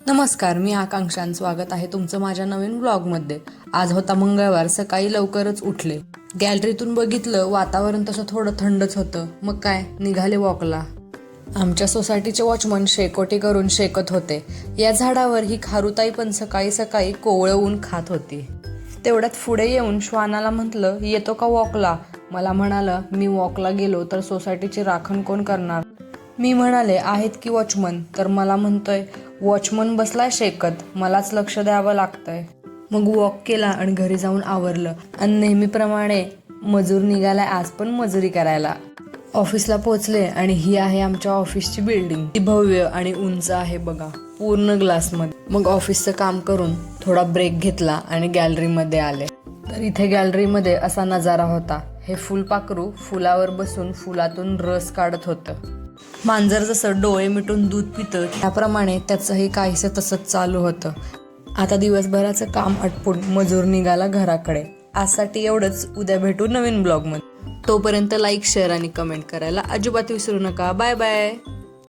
नमस्कार, मी आकांक्षा. स्वागत आहे तुमचं माझ्या नवीन व्लॉगमध्ये. आज होता मंगळवार. सकाळी लवकरच उठले. गॅलरीतून बघितलं, वातावरण तसं थोडं थंडच होतं. मग काय, निघाले वॉकला. आमच्या सोसायटीचे वॉचमन शेकोटी करून शेकत होते. या झाडावर ही खारुताई पण सकाळी सकाळी कोवळं ऊन खात होती. तेवढ्यात पुढे येऊन श्वानाला म्हटलं, येतो का वॉकला? मला म्हणाला, मी वॉकला गेलो तर सोसायटीची राखण कोण करणार? मी म्हणाले, आहेत की वॉचमन. तर मला म्हणतोय, वॉचमन बसलाय शेकत, मलाच लक्ष द्यावं लागतंय. मग वॉक केला आणि घरी जाऊन आवरलं आणि नेहमीप्रमाणे मजूर निघालाय आज पण मजुरी करायला. ऑफिसला पोहोचले आणि ही आहे आमच्या ऑफिसची बिल्डिंग. ती भव्य आणि उंच आहे बघा, पूर्ण ग्लासमध्ये. मग ऑफिसचं काम करून थोडा ब्रेक घेतला आणि गॅलरीमध्ये आले. तर इथे गॅलरीमध्ये असा नजारा होता. हे फुलपाखरू फुलावर बसून फुलातून रस काढत होतं. मांजर जसं डोळे मिटून दूध पितं त्याप्रमाणे त्याचंही काहीसं तसंच चालू होतं. आता दिवसभराचं काम आटपून मजूर निघाला घराकडे. आजसाठी एवढंच. उद्या भेटू नवीन ब्लॉगमध्ये. तोपर्यंत लाईक, शेअर आणि कमेंट करायला अजिबात विसरू नका. Bye bye.